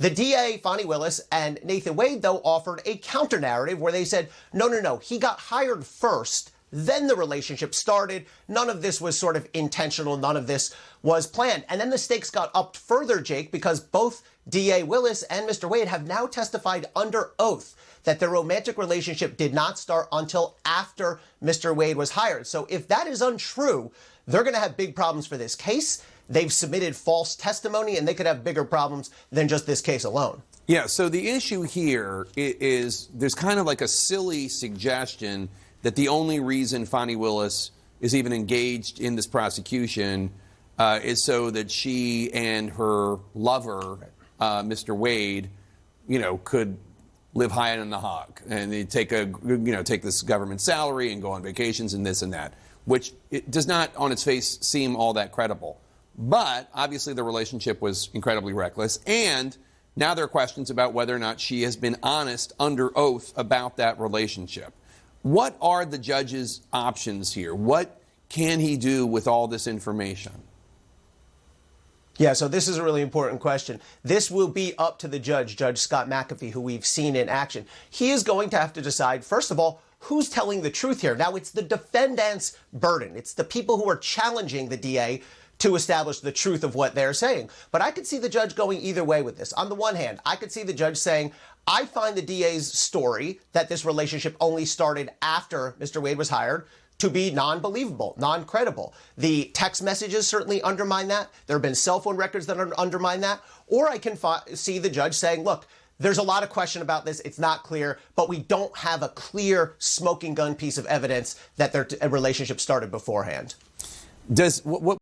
The DA, Fani Willis, and Nathan Wade, though, offered a counter-narrative where they said, no, he got hired first, then the relationship started. None of this was sort of intentional. None of this was planned. And then the stakes got upped further, Jake, because both DA Willis and Mr. Wade have now testified under oath that their romantic relationship did not start until after Mr. Wade was hired. So if that is untrue, they're going to have big problems for this case. They've submitted false testimony, and they could have bigger problems than just this case alone. Yeah, so the issue here is there's kind of like a silly suggestion that the only reason Fani Willis is even engaged in this prosecution is so that she and her lover, Mr. Wade, could live high on the hog and they take this government salary and go on vacations and this and that, which it does not on its face seem all that credible. But obviously the relationship was incredibly reckless, and now there are questions about whether or not she has been honest under oath about that relationship. What are the judge's options here? What can he do with all this information? Yeah, so this is a really important question. This will be up to the judge, Judge Scott McAfee, who we've seen in action. He is going to have to decide, first of all, who's telling the truth here. Now, it's the defendant's burden. It's the people who are challenging the DA to establish the truth of what they're saying. But I could see the judge going either way with this. On the one hand, I could see the judge saying, I find the DA's story that this relationship only started after Mr. Wade was hired to be non-believable, non-credible. The text messages certainly undermine that. There have been cell phone records that undermine that. Or I can see the judge saying, look, there's a lot of question about this. It's not clear, but we don't have a clear smoking gun piece of evidence that their relationship started beforehand. What